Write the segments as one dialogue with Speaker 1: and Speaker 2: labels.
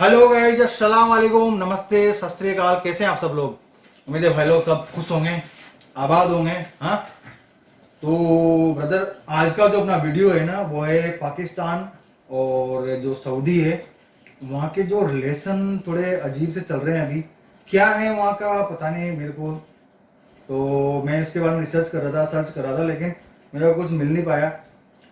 Speaker 1: Hello guys, अस्सलाम वालेकुम, नमस्ते, सत श्री अकाल। कैसे हैं आप सब लोग? उम्मीद है भाई लोग सब खुश होंगे, आबाद होंगे। हाँ, तो ब्रदर, आज का जो अपना वीडियो है ना, वो है पाकिस्तान और जो सऊदी है, वहाँ के जो रिलेशन थोड़े अजीब से चल रहे हैं अभी। क्या है वहाँ का पता नहीं मेरे को, तो मैं इसके बारे में रिसर्च कर रहा था, सर्च कर रहा था, लेकिन मेरा कुछ मिल नहीं पाया।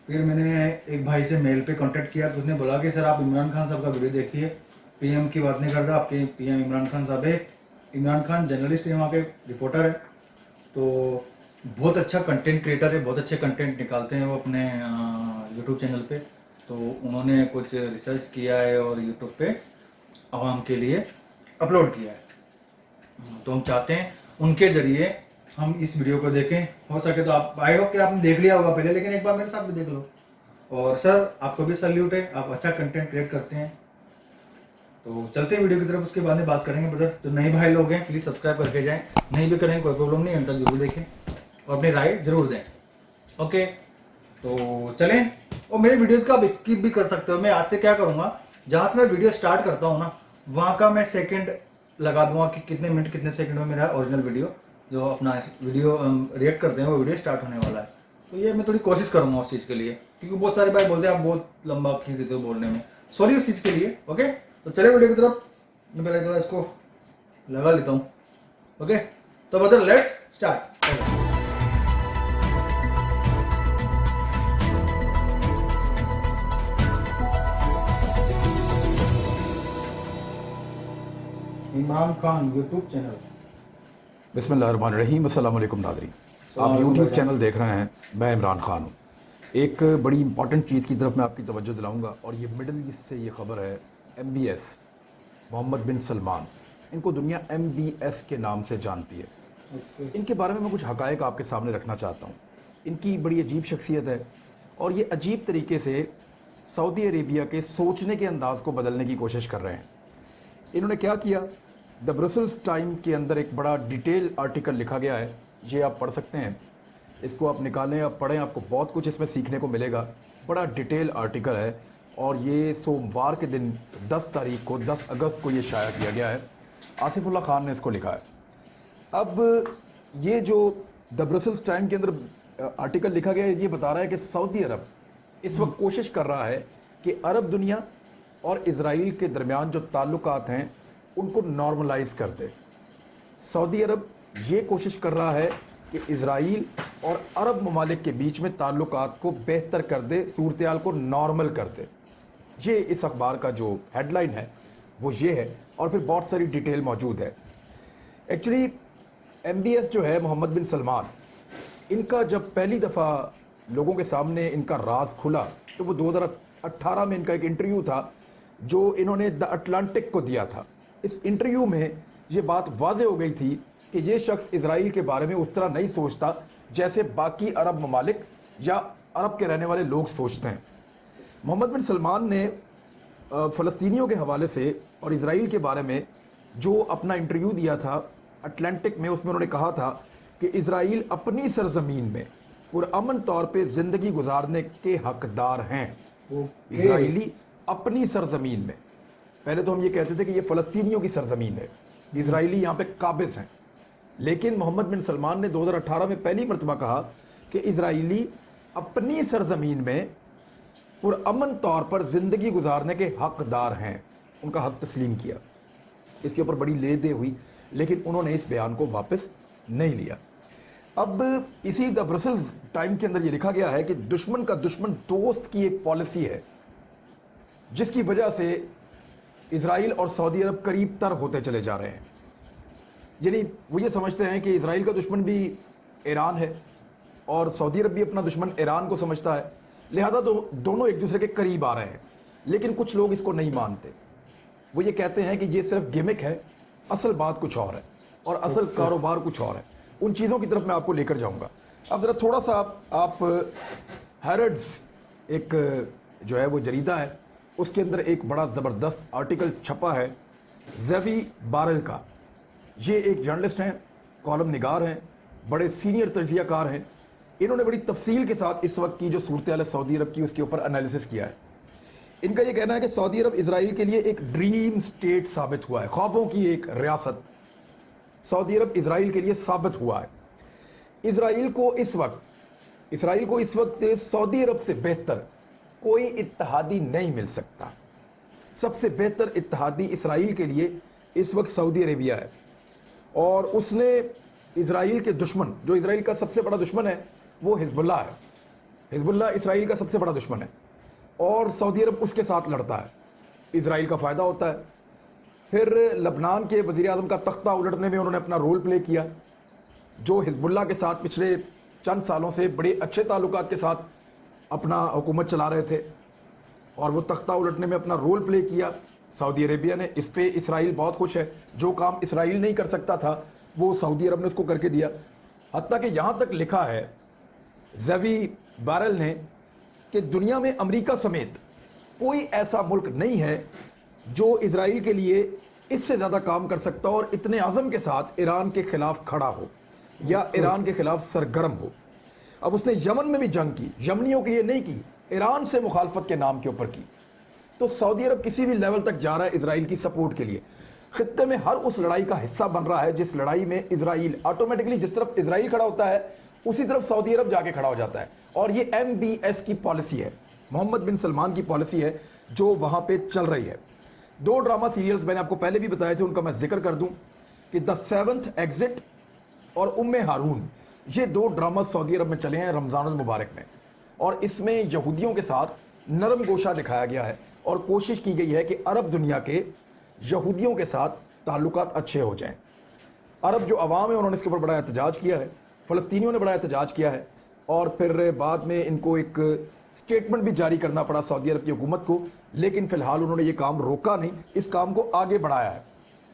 Speaker 1: फिर मैंने एक भाई से मेल पे कांटेक्ट किया, तो उसने बोला कि सर आप इमरान खान साहब का वीडियो देखिए, पीएम की बात नहीं करता, आपके पीएम इमरान खान साहब है। इमरान खान जर्नलिस्ट है, वहाँ के रिपोर्टर है, तो बहुत अच्छा कंटेंट क्रिएटर है, बहुत अच्छे कंटेंट निकालते हैं वो अपने यूट्यूब चैनल पे। तो उन्होंने कुछ रिसर्च किया है और यूट्यूब पे आवाम के लिए अपलोड किया है। तो हम चाहते हैं उनके जरिए हम इस वीडियो को देखें। हो सके तो आप, आई होप कि आपने देख लिया होगा पहले, लेकिन एक बार मेरे साथ भी देख लो। और सर, आपको भी सैल्यूट है, आप अच्छा कंटेंट क्रिएट करते हैं। तो चलते हैं वीडियो की तरफ, उसके बाद में बात करेंगे। ब्रदर, जो नए भाई लोग हैं प्लीज़ सब्सक्राइब करके जाएं, नहीं भी करें कोई प्रॉब्लम नहीं, अंत तक जरूर देखें और अपनी राय जरूर दें। ओके, तो चलें। और मेरे वीडियोस का आप स्किप भी कर सकते हो। मैं आज से क्या करूँगा, जहाँ से मैं वीडियो स्टार्ट करता हूँ ना, वहाँ का मैं सेकंड लगा दूंगा कि कितने मिनट कितने सेकंड में मेरा ओरिजिनल वीडियो, जो अपना वीडियो रिएक्ट करते हैं, वो वीडियो स्टार्ट होने वाला है। तो ये मैं थोड़ी कोशिश करूँगा उस चीज़ के लिए, क्योंकि बहुत सारे भाई बोलते हैं आप बहुत लंबा खींच देते हो बोलने में। सॉरी उस चीज़ के लिए। ओके, तो चले वीडियो की तरफ। मैं पहले थोड़ा इसको लगा लेता हूँ। ओके, तो brother let's start. Imran Khan YouTube channel.
Speaker 2: बिस्मिल्लाहिर्रहमानिर्रहीम, अस्सलाम वालेकुम नाज़रीन। आप यूट्यूब चैनल देख रहे हैं, मैं इमरान खान हूँ। एक बड़ी इंपॉर्टेंट चीज़ की तरफ मैं आपकी तवज्जो दिलाऊंगा, और ये मिडल ईस्ट से ये ख़बर है। MBS मोहम्मद बिन सलमान, इनको दुनिया MBS के नाम से जानती है। इनके बारे में मैं कुछ हक़ाइक़ आपके सामने रखना चाहता हूँ। इनकी बड़ी अजीब शख्सियत है, और ये अजीब तरीके से सऊदी अरेबिया के सोचने के अंदाज़ को बदलने की कोशिश कर रहे हैं। इन्होंने क्या किया, द ब्रसल्स टाइम के अंदर एक बड़ा डिटेल आर्टिकल लिखा गया है, ये आप पढ़ सकते हैं। इसको आप निकालें, आप पढ़ें, आपको बहुत कुछ इसमें सीखने को मिलेगा। बड़ा डिटेल आर्टिकल है, और ये सोमवार के दिन 10 तारीख को, 10 अगस्त को ये शाया किया गया है। आसिफुल्लाह खान ने इसको लिखा है। अब ये जो द ब्रसल्स टाइम के अंदर आर्टिकल लिखा गया है, ये बता रहा है कि सऊदी अरब इस वक्त कोशिश कर रहा है कि अरब दुनिया और इजराइल के दरमियान जो ताल्लुकात हैं उनको नॉर्मलाइज कर दे। सऊदी अरब ये कोशिश कर रहा है कि इजराइल और अरब ममालिक के बीच में ताल्लुकात को बेहतर कर दे, सूरत-ए-हाल को नॉर्मल कर दे। ये इस अखबार का जो हेडलाइन है वो ये है, और फिर बहुत सारी डिटेल मौजूद है। एक्चुअली MBS जो है, मोहम्मद बिन सलमान, इनका जब पहली दफ़ा लोगों के सामने इनका राज खुला, तो वो 2018 में इनका एक इंटरव्यू था जो इन्होंने द अटलांटिक को दिया था। इस इंटरव्यू में ये बात वाज़ेह हो गई थी कि ये शख्स इजराइल के बारे में उस तरह नहीं सोचता जैसे बाकी अरब ममालिक या अरब के रहने वाले लोग सोचते हैं। मोहम्मद बिन सलमान ने फ़लस्तीनियों के हवाले से और इजराइल के बारे में जो अपना इंटरव्यू दिया था अटलांटिक में, उसमें उन्होंने कहा था कि इजराइल अपनी सरजमीन में पुरअमन तौर पे ज़िंदगी गुजारने के हकदार हैं। इजराइली अपनी सरजमीन में, पहले तो हम ये कहते थे कि ये फ़लस्तीनियों की सरजमीन है, इजराइली यहाँ पे काबिज़ हैं, लेकिन मोहम्मद बिन सलमान ने 2018 में पहली मरतबा कहा कि इजराइली अपनी सरजमीन में पुरअमन तौर पर ज़िंदगी गुजारने के हकदार हैं, उनका हक तस्लीम किया। इसके ऊपर बड़ी ले दे हुई, लेकिन उन्होंने इस बयान को वापस नहीं लिया। अब इसी द ब्रसल्स टाइम के अंदर ये लिखा गया है कि दुश्मन का दुश्मन दोस्त की एक पॉलिसी है, जिसकी वजह से इजराइल और सऊदी अरब करीब तर होते चले जा रहे हैं। यानी वो ये समझते हैं कि इजराइल का दुश्मन भी ईरान है और सऊदी अरब भी अपना दुश्मन ईरान को समझता है, लिहाजा तो दोनों एक दूसरे के करीब आ रहे हैं। लेकिन कुछ लोग इसको नहीं मानते, वो ये कहते हैं कि ये सिर्फ गिमिक है, असल बात कुछ और है और असल कारोबार कुछ और है। उन चीज़ों की तरफ मैं आपको लेकर जाऊंगा। अब ज़रा थोड़ा सा आप हैरड्स एक जो है वो जरीदा है, उसके अंदर एक बड़ा ज़बरदस्त आर्टिकल छपा है ज़ेवी बारेल का। ये एक जर्नलिस्ट हैं, कॉलम निगार हैं, बड़े सीनियर तजियाकार हैं। इन्होंने बड़ी तफसील के साथ इस वक्त की जो सूरत हाल है सऊदी अरब की, उसके ऊपर एनालिसिस किया है। इनका ये कहना है कि सऊदी अरब इसराइल के लिए एक ड्रीम स्टेट साबित हुआ है, ख्वाबों की एक रियासत सऊदी अरब इसराइल के लिए साबित हुआ है। इसराइल को इस वक्त सऊदी अरब से बेहतर कोई इत्तेहादी नहीं मिल सकता। सबसे बेहतर इत्तेहादी इसराइल के लिए इस वक्त सऊदी अरेबिया है, और उसने इसराइल के दुश्मन, जो इसराइल का सबसे बड़ा दुश्मन है वो हिजबुल्लाह है। हिजबुल्लाह इसराइल का सबसे बड़ा दुश्मन है और सऊदी अरब उसके साथ लड़ता है, इसराइल का फ़ायदा होता है। फिर लबनान के वज़ीर आज़म का तख्ता उलटने में उन्होंने अपना रोल प्ले किया, जो हिजबुल्लाह के साथ पिछले चंद सालों से बड़े अच्छे ताल्लुकात के साथ अपना हुकूमत चला रहे थे, और वो तख्ता उलटने में अपना रोल प्ले किया सऊदी अरेबिया ने। इस पे इसराइल बहुत खुश है, जो काम इसराइल नहीं कर सकता था वो सऊदी अरब ने उसको करके दिया। हत्ता कि यहाँ तक लिखा है ज़ेवी बैरल ने कि दुनिया में अमेरिका समेत कोई ऐसा मुल्क नहीं है जो इसराइल के लिए इससे ज़्यादा काम कर सकता और इतने आज़म के साथ ईरान के ख़िलाफ़ खड़ा हो या ईरान के ख़िलाफ़ सरगर्म हो। अब उसने यमन में भी जंग की, यमनियों के लिए नहीं की, ईरान से मुखालफत के नाम के ऊपर की। तो सऊदी अरब किसी भी लेवल तक जा रहा है इसराइल की सपोर्ट के लिए, खित्ते में हर उस लड़ाई का हिस्सा बन रहा है जिस लड़ाई में इसराइल ऑटोमेटिकली, जिस तरफ इसराइल खड़ा होता है उसी तरफ सऊदी अरब जाके खड़ा हो जाता है। और ये MBS की पॉलिसी है, मोहम्मद बिन सलमान की पॉलिसी है जो वहाँ पे चल रही है। 2 ड्रामा सीरियल्स मैंने आपको पहले भी बताए थे, उनका मैं जिक्र कर दूं कि द 7th एग्जिट और उम्मे हारून, ये 2 ड्रामा सऊदी अरब में चले हैं रमज़ानुल मुबारक में, और इसमें यहूदियों के साथ नरम गोशा दिखाया गया है और कोशिश की गई है कि अरब दुनिया के यहूदियों के साथ ताल्लुकात अच्छे हो जाएं। अरब जो अवाम है उन्होंने इसके ऊपर बड़ा एहतजाज किया है, फ़लस्तीनियों ने बड़ा एहतजाज किया है, और फिर बाद में इनको एक स्टेटमेंट भी जारी करना पड़ा सऊदी अरब की हुकूमत को, लेकिन फ़िलहाल उन्होंने ये काम रोका नहीं, इस काम को आगे बढ़ाया है।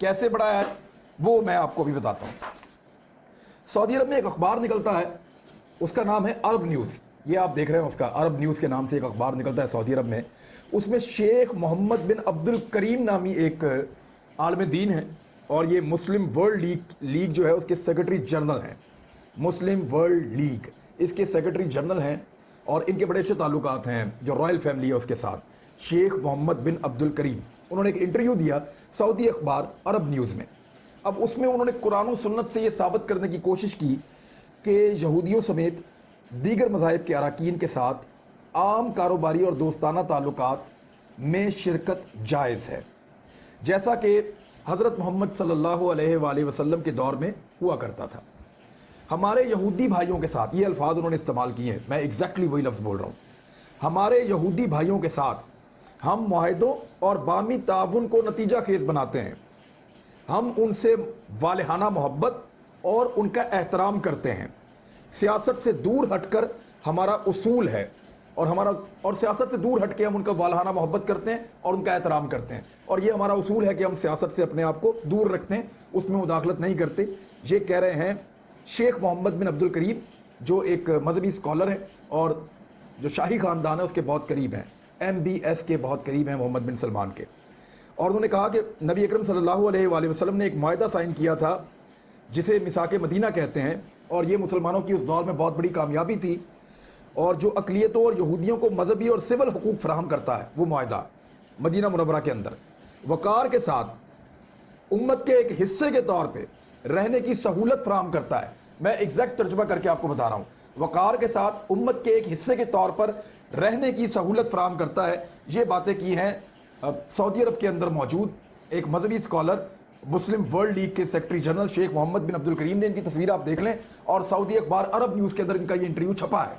Speaker 2: कैसे बढ़ाया है वो मैं आपको भी बताता हूँ। सऊदी अरब में एक अखबार निकलता है, उसका नाम है अरब न्यूज़। ये आप देख रहे हैं, उसका अरब न्यूज़ के नाम से एक अखबार निकलता है सऊदी अरब में। उसमें शेख मोहम्मद बिन अब्दुल करीम नामी एक आलम दीन है, और ये मुस्लिम वर्ल्ड लीग जो है उसके सेक्रेटरी जनरल हैं। मुस्लिम वर्ल्ड लीग इसके सेक्रेटरी जनरल हैं, और इनके बड़े अच्छे ताल्लुकात हैं जो रॉयल फैमिली है उसके साथ। शेख मोहम्मद बिन अब्दुल करीम, उन्होंने एक इंटरव्यू दिया सऊदी अखबार अरब न्यूज़ में। अब उसमें उन्होंने कुरान और सुन्नत से ये साबित करने की कोशिश की कि यहूदियों समेत दीगर मज़ाहिब के अरकान के साथ आम कारोबारी और दोस्ताना ताल्लुकात में शिरकत जायज़ है, जैसा कि हज़रत मोहम्मद सल्लल्लाहु अलैहि वसल्लम के दौर में हुआ करता था। हमारे यहूदी भाइयों के साथ, ये अल्फाज उन्होंने इस्तेमाल किए हैं, मैं एग्जैक्टली वही लफ्ज़ बोल रहा हूँ, हमारे यहूदी भाइयों के साथ हम मुआहदों और बामी ताउन को नतीजा खेज बनाते हैं। हम उनसे वालिहाना मोहब्बत और उनका एहतराम करते हैं। सियासत से दूर हटकर हमारा उसूल है, और सियासत से दूर हट के हम उनका वालहाना मोहब्बत करते हैं और उनका एहतराम करते हैं, और ये हमारा उसूल है कि हम सियासत से अपने आप को दूर रखते हैं, उसमें मुदाखलत नहीं करते। ये कह रहे हैं शेख मोहम्मद बिन अब्दुल करीम, जो एक मजहबी स्कॉलर है और जो शाही ख़ानदान है उसके बहुत करीब हैं, MBS के बहुत करीब हैं मोहम्मद बिन सलमान के। और उन्होंने कहा कि नबी अकरम सल्लल्लाहु अलैहि वसल्लम ने एक मुआहदा साइन किया था जिसे मिसाक मदीना कहते हैं, और ये मुसलमानों की उस दौर में बहुत बड़ी कामयाबी थी, और जो अक़लियतों और यहूदियों को मजहबी और सिविल हुकूक फराहम करता है, वो मुआहदा मदीना मुनव्वरा के अंदर वक़ार के साथ उम्मत के एक हिस्से के तौर पे रहने की सहूलत फराहम करता है। मैं एग्जैक्ट तर्जुमा करके आपको बता रहा हूँ, वक़ार के साथ उम्मत के एक हिस्से के तौर पर रहने की सहूलत फराहम करता है। ये बातें की हैं सऊदी अरब के अंदर मौजूद एक मजहबी स्कॉलर, मुस्लिम वर्ल्ड लीग के सेक्रेटरी जनरल शेख मोहम्मद बिन अब्दुल करीम ने। इनकी तस्वीर आप देख लें, और सऊदी अखबार अरब न्यूज़ के अंदर इनका ये इंटरव्यू छपा है।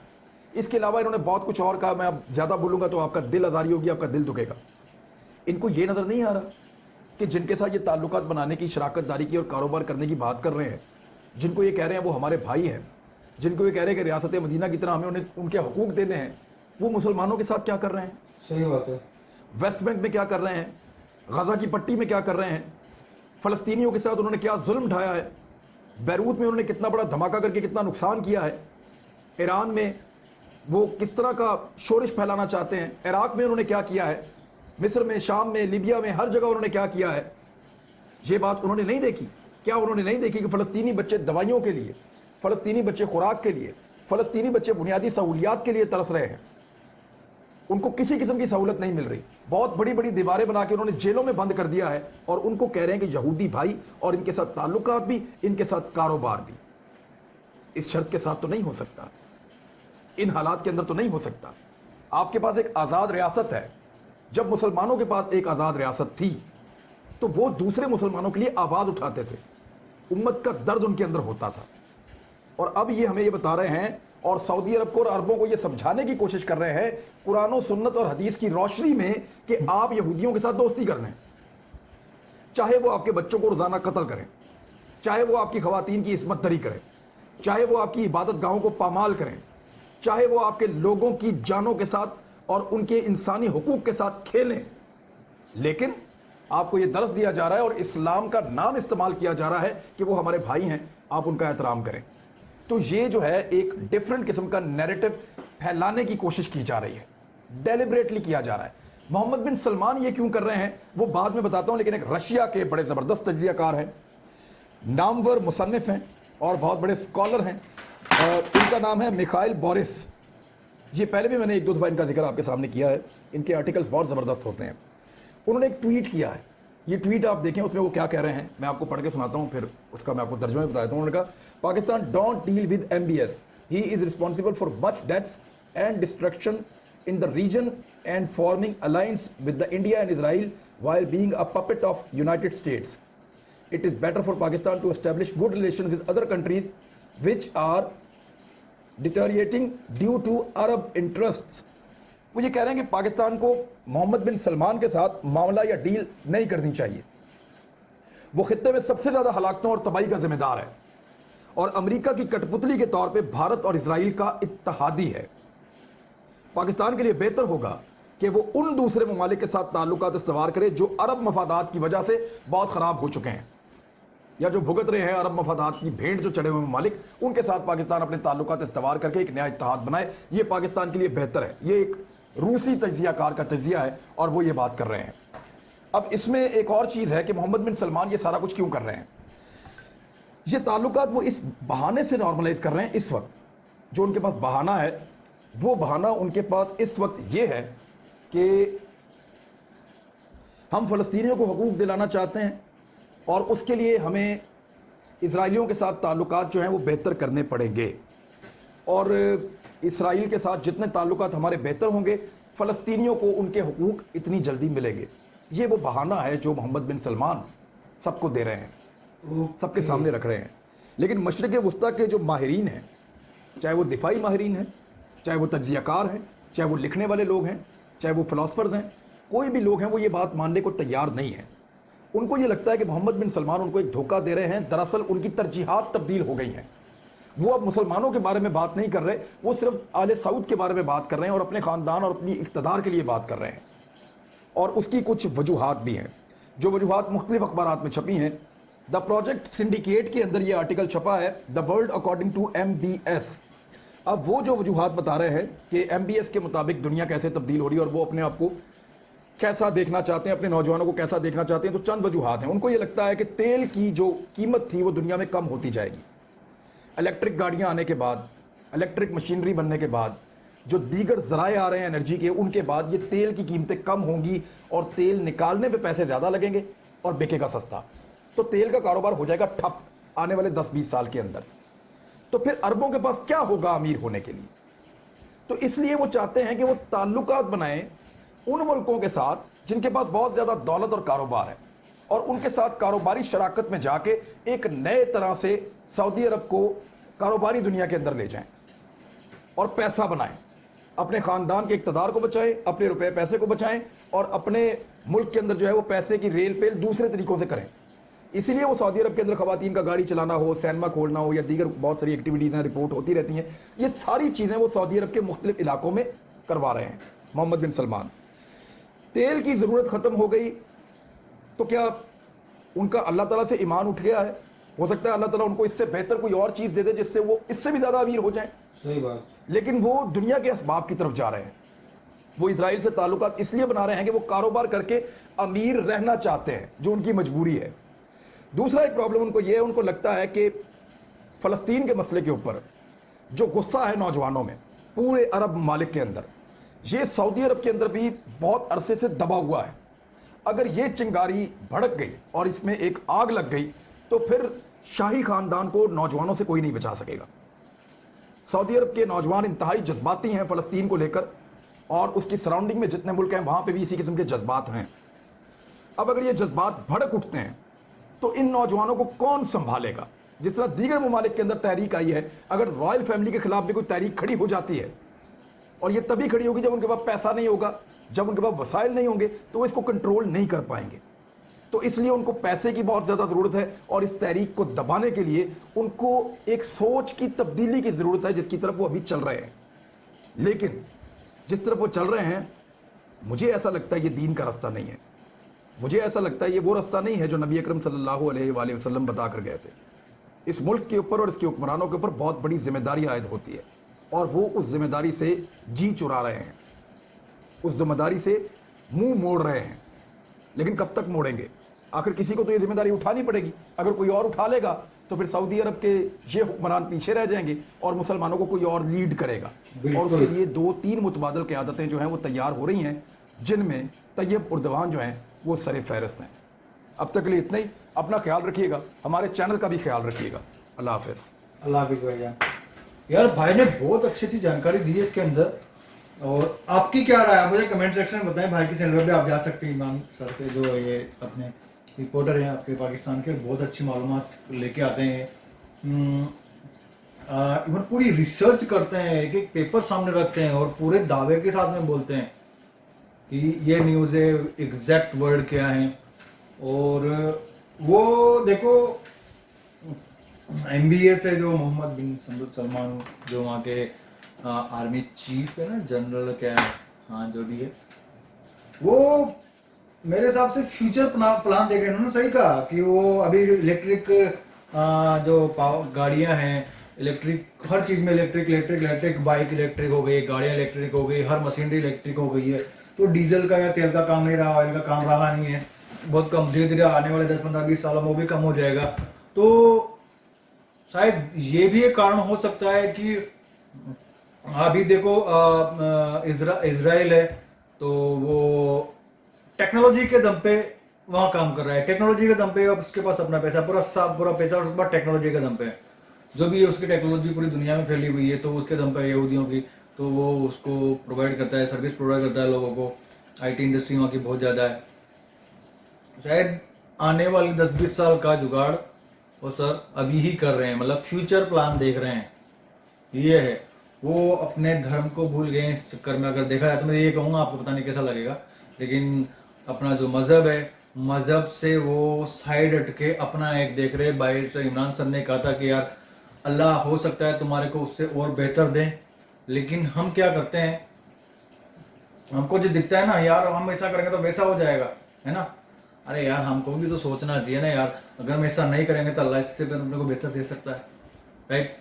Speaker 2: इसके अलावा इन्होंने बहुत कुछ और कहा, मैं अब ज़्यादा बोलूँगा तो आपका दिल आज़ारी होगी, आपका दिल दुखेगा। इनको ये नज़र नहीं आ रहा कि जिनके साथ ये ताल्लुकात बनाने की, शराकत दारी की और कारोबार करने की बात कर रहे हैं, जिनको ये कह रहे हैं वो हमारे भाई हैं, जिनको ये कह रहे हैं कि रियासत मदीना की तरह हमें उन्हें उनके हकूक़ देने हैं, वो मुसलमानों के साथ क्या कर रहे हैं?
Speaker 1: सही बात है।
Speaker 2: वेस्ट बैंक में क्या कर रहे हैं, गज़ा की पट्टी में क्या कर रहे हैं, फ़लस्तीनियों के साथ उन्होंने क्या जुल्म ढाया है, बैरूत में उन्होंने कितना बड़ा धमाका करके कितना नुकसान किया है, ईरान में वो किस तरह का शोरिश फैलाना चाहते हैं, इराक़ में उन्होंने क्या किया है, मिस्र में, शाम में, लीबिया में, हर जगह उन्होंने क्या किया है। ये बात उन्होंने नहीं देखी। क्या उन्होंने नहीं देखी कि फ़लस्तीनी बच्चे दवाइयों के लिए, फ़लस्तीनी बच्चे खुराक के लिए, फ़लस्तीनी बच्चे बुनियादी सहूलियात के लिए तरस रहे हैं? उनको किसी किस्म की सहूलत नहीं मिल रही। बहुत बड़ी बड़ी दीवारें बना के उन्होंने जेलों में बंद कर दिया है और उनको कह रहे हैं कि यहूदी भाई और इनके साथ ताल्लुकात भी, इनके साथ कारोबार भी। इस शर्त के साथ तो नहीं हो सकता, इन हालात के अंदर तो नहीं हो सकता। आपके पास एक आज़ाद रियासत है। जब मुसलमानों के पास एक आज़ाद रियासत थी तो वो दूसरे मुसलमानों के लिए आवाज़ उठाते थे, उम्मत का दर्द उनके अंदर होता था। और अब ये हमें ये बता रहे हैं और सऊदी अरब को और अरबों को ये समझाने की कोशिश कर रहे हैं कुरान और सुन्नत और हदीस की रोशनी में कि आप यहूदियों के साथ दोस्ती कर लें, चाहे वो आपके बच्चों को रोजाना कत्ल करें, चाहे वो आपकी खवातीन की इस्मत दरी करें, चाहे वो आपकी इबादत गाहों को पामाल करें, चाहे वो आपके लोगों की जानों के साथ और उनके इंसानी हुकूक के साथ खेलें। लेकिन आपको ये दर्ज दिया जा रहा है और इस्लाम का नाम इस्तेमाल किया जा रहा है कि वो हमारे भाई हैं, आप उनका एहतराम करें। तो ये जो है एक डिफरेंट किस्म का नैरेटिव फैलाने की कोशिश की जा रही है, डेलिबरेटली किया जा रहा है। मोहम्मद बिन सलमान ये क्यों कर रहे हैं वो बाद में बताता हूं, लेकिन एक रशिया के बड़े ज़बरदस्त तज्ज़ियाकार हैं, नामवर मुसन्निफ हैं और बहुत बड़े स्कॉलर हैं, और इनका नाम है मिखाइल बोरिस। ये पहले भी मैंने एक दो दफ़ा इनका जिक्र आपके सामने किया है, इनके आर्टिकल्स बहुत ज़बरदस्त होते हैं। उन्होंने एक ट्वीट किया है, ये ट्वीट आप देखें उसमें वो क्या कह रहे हैं, मैं आपको पढ़ के सुनाता हूँ, फिर उसका मैं आपको तर्जुमे बताता हूँ। उन्होंने कहा, Pakistan don't deal with MBS, he is responsible for much deaths and destruction in the region and forming alliance with the India and Israel while being a puppet of United States. It is better for Pakistan to establish good relations with other countries which are deteriorating due to Arab interests. वो ये कह रहे हैं कि पाकिस्तान को मोहम्मद बिन सलमान के साथ मामला या डील नहीं करनी चाहिए। वो खित्ते में सबसे ज़्यादा हलाकतों और तबाही का जिम्मेदार है और अमेरिका की कठपुतली के तौर पे भारत और इसराइल का इत्तेहादी है। पाकिस्तान के लिए बेहतर होगा कि वो उन दूसरे ममालिक के साथ ताल्लुकात इस्तवार करे जो अरब मफादात की वजह से बहुत ख़राब हो चुके हैं या जो भुगत रहे हैं अरब मफादात की भेंट जो चढ़े हुए ममालिक, उनके साथ पाकिस्तान अपने ताल्लुकात इस्तवार करके एक नया इत्तेहाद बनाए। ये पाकिस्तान के लिए बेहतर है। ये एक रूसी तज्जियाकार का तज्जिया है और वो ये बात कर रहे हैं। अब इसमें एक और चीज़ है कि मोहम्मद बिन सलमान ये सारा कुछ क्यों कर रहे हैं। ये ताल्लुकात वो इस बहाने से नॉर्मलाइज कर रहे हैं। इस वक्त जो उनके पास बहाना है, वो बहाना उनके पास इस वक्त ये है कि हम फ़लस्तीनियों को हकूक़ दिलाना चाहते हैं और उसके लिए हमें इजराइलियों के साथ ताल्लुकात जो हैं वो बेहतर करने पड़ेंगे, और इसराइल के साथ जितने ताल्लुकात हमारे बेहतर होंगे फ़लस्तीनियों को उनके हकूक़ इतनी जल्दी मिलेंगे। ये वो बहाना है जो मोहम्मद बिन सलमान सबको दे रहे हैं, सबके सामने रख रहे हैं। लेकिन मशरिक़ वस्ता के जो माहिरीन हैं, चाहे वो दिफाई माहिरीन हैं, चाहे वो तज्जियाकार हैं, चाहे वो लिखने वाले लोग हैं, चाहे वो फ़िलासफ़र्स हैं, कोई भी लोग हैं, वो ये बात मानने को तैयार नहीं है। उनको ये लगता है कि मोहम्मद बिन सलमान उनको एक धोखा दे रहे हैं। दरअसल उनकी तरजीहात तब्दील हो गई हैं। वो अब मुसलमानों के बारे में बात नहीं कर रहे, वो सिर्फ आले सऊद के बारे में बात कर रहे हैं और अपने ख़ानदान और अपनी इक़्तिदार के लिए बात कर रहे हैं। और उसकी कुछ वजूहात भी हैं, जो वजूहात मुख्तलिफ अखबारात में छपी हैं। द प्रोजेक्ट सिंडिकेट के अंदर ये आर्टिकल छपा है, the world according to MBS। अब वो जो वजूहात बता रहे हैं कि MBS के मुताबिक दुनिया कैसे तब्दील हो रही है और वो अपने आप को कैसा देखना चाहते हैं, अपने नौजवानों को कैसा देखना चाहते हैं, तो चंद वजूहात हैं। उनको ये लगता है कि तेल की जो कीमत थी वो दुनिया में कम होती जाएगी। इलेक्ट्रिक गाड़ियाँ आने के बाद, इलेक्ट्रिक मशीनरी बनने के बाद, जो दीगर ज़राए आ रहे हैं एनर्जी के, उनके बाद ये तेल की कीमतें कम होंगी और तेल निकालने पे पैसे ज़्यादा लगेंगे और बिकेगा सस्ता। तो तेल का कारोबार हो जाएगा ठप आने वाले 10-20 साल के अंदर। तो फिर अरबों के पास क्या होगा अमीर होने के लिए? तो इसलिए वो चाहते हैं कि वो ताल्लुकात बनाएं उन मुल्कों के साथ जिनके पास बहुत ज़्यादा दौलत और कारोबार है, और उनके साथ कारोबारी शराकत में जाके एक नए तरह से सऊदी अरब को कारोबारी दुनिया के अंदर ले जाएं और पैसा बनाएं, अपने ख़ानदान के इक़्तिदार को बचाएं, अपने रुपए पैसे को बचाएं और अपने मुल्क के अंदर जो है वो पैसे की रेल पेल दूसरे तरीक़ों से करें। इसीलिए वो सऊदी अरब के अंदर ख़वातीन का गाड़ी चलाना हो, सिनेमा खोलना हो या दीगर बहुत सारी एक्टिविटीज़ हैं, रिपोर्ट होती रहती हैं। ये सारी चीज़ें वो सऊदी अरब के मुख्तलिफ इलाकों में करवा रहे हैं मोहम्मद बिन सलमान। तेल की ज़रूरत ख़त्म हो गई तो क्या उनका अल्लाह ताला से ईमान उठ गया है? हो सकता है अल्लाह ताला उनको इससे बेहतर कोई और चीज़ दे दे जिससे वो इससे भी ज़्यादा अमीर हो जाएं।
Speaker 1: सही बात।
Speaker 2: लेकिन वो दुनिया के असबाब की तरफ जा रहे हैं। वो इजराइल से ताल्लुकात इसलिए बना रहे हैं कि वो कारोबार करके अमीर रहना चाहते हैं, जो उनकी मजबूरी है। दूसरा एक प्रॉब्लम उनको ये है, उनको लगता है कि फ़लस्तीन के मसले के ऊपर जो गुस्सा है नौजवानों में पूरे अरब ममालिक के अंदर, ये सऊदी अरब के अंदर भी बहुत अरसे से दबा हुआ है। अगर ये चिंगारी भड़क गई और इसमें एक आग लग गई तो फिर शाही खानदान को नौजवानों से कोई नहीं बचा सकेगा। सऊदी अरब के नौजवान इंतहाई जज्बाती हैं फ़लस्तीन को लेकर, और उसकी सराउंडिंग में जितने मुल्क हैं वहाँ पे भी इसी किस्म के जज्बात हैं। अब अगर ये जज्बात भड़क उठते हैं तो इन नौजवानों को कौन संभालेगा? जिस तरह दीगर ममालिक के अंदर तहरीक आई है, अगर रॉयल फैमिली के खिलाफ भी कोई तहरीक खड़ी हो जाती है, और ये तभी खड़ी होगी जब उनके पास पैसा नहीं होगा, जब उनके पास वसाइल नहीं होंगे, तो वो इसको कंट्रोल नहीं कर पाएंगे। तो इसलिए उनको पैसे की बहुत ज़्यादा ज़रूरत है, और इस तहरीक को दबाने के लिए उनको एक सोच की तब्दीली की ज़रूरत है, जिसकी तरफ वो अभी चल रहे हैं। लेकिन जिस तरफ वो चल रहे हैं, मुझे ऐसा लगता है ये दीन का रास्ता नहीं है। मुझे ऐसा लगता है ये वो रास्ता नहीं है जो नबी अकरम सल्लल्लाहु अलैहि वसल्लम बता कर गए थे। इस मुल्क के ऊपर और इसके हुक्मरानों के ऊपर बहुत बड़ी जिम्मेदारी आयद होती है, और वो उस जिम्मेदारी से जी चुरा रहे हैं, उस जिम्मेदारी से मुंह मोड़ रहे हैं। लेकिन कब तक मोड़ेंगे? आखिर किसी को तो ये जिम्मेदारी उठानी पड़ेगी। अगर कोई और उठा लेगा तो फिर सऊदी अरब के ये हुक्मरान पीछे रह जाएंगे और मुसलमानों को कोई और लीड करेगा। और उसके लिए 2-3 मुतबादल क़यादतें जो हैं वो तैयार हो रही हैं, जिनमें तैयब उर्दवान जो हैं वो सर फहरिस्त हैं। अब तक के लिए इतना ही। अपना ख्याल रखिएगा, हमारे चैनल का भी ख्याल रखिएगा। अल्लाह हाफ़िज़।
Speaker 1: अल्लाह हाफिज़ भाईजान। यार भाई ने बहुत अच्छी जानकारी दी है इसके अंदर, और आपकी क्या राय है मुझे कमेंट सेक्शन में बताएं। भाई के चैनल पे आप जा सकते हैं, ईमान सर के जो ये अपने रिपोर्टर हैं आपके पाकिस्तान के, बहुत अच्छी मालूमात लेके आते हैं। इवन पूरी रिसर्च करते हैं, एक एक पेपर सामने रखते हैं और पूरे दावे के साथ में बोलते हैं कि ये न्यूज़ है, एग्जैक्ट वर्ड क्या है। और वो देखो MBS है जो मोहम्मद बिन सलमान, जो वहाँ के आर्मी चीफ है ना, जनरल क्या है, हाँ जो भी है, वो मेरे हिसाब से फ्यूचर प्लान देख रहे हैं ना। सही कहा कि वो अभी इलेक्ट्रिक जो गाड़ियां हैं, इलेक्ट्रिक हर चीज़ में इलेक्ट्रिक बाइक इलेक्ट्रिक हो गई, गाड़ियां इलेक्ट्रिक हो गई, हर मशीनरी इलेक्ट्रिक हो गई है। तो डीजल का या तेल का काम नहीं रहा, ऑयल का काम रहा नहीं है, बहुत कम। धीरे धीरे आने वाले 10-15-20 सालों में वो भी कम हो जाएगा। तो शायद ये भी एक कारण हो सकता है कि अभी देखो इजराइल है तो वो टेक्नोलॉजी के दम पे वहाँ काम कर रहा है, टेक्नोलॉजी के दम पे। अब उसके पास अपना पैसा, पूरा पैसा उसके पास टेक्नोलॉजी के दम पे है। जो भी है उसकी टेक्नोलॉजी पूरी दुनिया में फैली हुई है, तो उसके दम पे यहूदियों की, तो वो उसको प्रोवाइड करता है, सर्विस प्रोवाइड करता है लोगों को। IT इंडस्ट्री वहाँ की बहुत ज़्यादा है। शायद आने वाले 10-20 साल का जुगाड़ वो सर अभी ही कर रहे हैं, मतलब फ्यूचर प्लान देख रहे हैं। ये है, वो अपने धर्म को भूल गए इस चक्कर में। अगर देखा जाए तो मैं ये कहूँगा, आपको पता नहीं कैसा लगेगा, लेकिन अपना जो मज़हब है, मज़हब से वो साइड हटके अपना एक देख रहे। भाई से इमरान सर ने कहा था कि यार अल्लाह हो सकता है तुम्हारे को उससे और बेहतर दें, लेकिन हम क्या करते हैं, हमको जो दिखता है ना यार, हम ऐसा करेंगे तो वैसा हो जाएगा, है ना। अरे यार हमको भी तो सोचना चाहिए ना यार, अगर हम ऐसा नहीं करेंगे तो अल्लाह इससे अपने को बेहतर दे सकता है, राइट।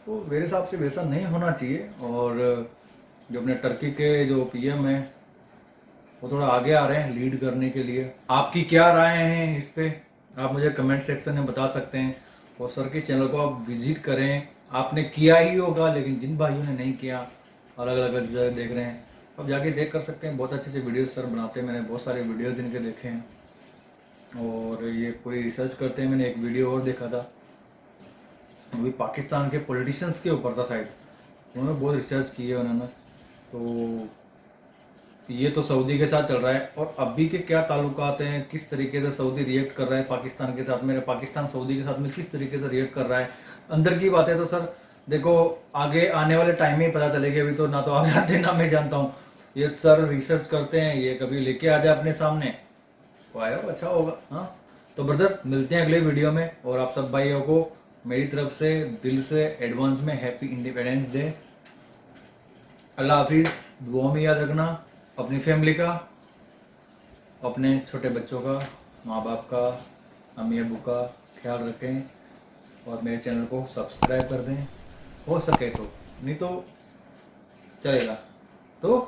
Speaker 1: तो मेरे हिसाब से वैसा नहीं होना चाहिए। और जो अपने टर्की के जो PM हैं वो थोड़ा आगे आ रहे हैं लीड करने के लिए। आपकी क्या राय हैं इस पे, आप मुझे कमेंट सेक्शन में बता सकते हैं। और सर के चैनल को आप विजिट करें, आपने किया ही होगा, लेकिन जिन भाइयों ने नहीं किया, अलग अलग देख रहे हैं, आप जाके देख कर सकते हैं। बहुत अच्छे अच्छे वीडियोस सर बनाते हैं, मैंने बहुत सारे वीडियोस इनके देखे हैं, और ये पूरी रिसर्च करते हैं। मैंने एक वीडियो और देखा था, वो भी पाकिस्तान के पॉलिटिशियंस के ऊपर था शायद, उन्होंने बहुत रिसर्च की है उन्होंने। तो ये तो सऊदी के साथ चल रहा है, और अभी के क्या ताल्लुकात हैं, किस तरीके से सऊदी रिएक्ट कर रहा है पाकिस्तान के साथ, मेरे पाकिस्तान सऊदी के साथ में किस तरीके से रिएक्ट कर रहा है, अंदर की बातें तो सर देखो आगे आने वाले टाइम में ही पता चलेगी। अभी तो ना तो आप जानते हैं ना मैं जानता हूँ। ये सर रिसर्च करते हैं, ये कभी लेके आ जाए अपने सामने तो आया तो अच्छा होगा। हाँ तो ब्रदर मिलते हैं अगले वीडियो में, और आप सब भाइयों को मेरी तरफ से दिल से एडवांस में हैप्पी इंडिपेंडेंस डे। अल्लाह हाफिज़। दुआ में याद रखना अपनी फैमिली का, अपने छोटे बच्चों का, माँ बाप का, अम्मी अबू का ख्याल रखें, और मेरे चैनल को सब्सक्राइब कर दें हो सके तो, नहीं तो चलेगा। तो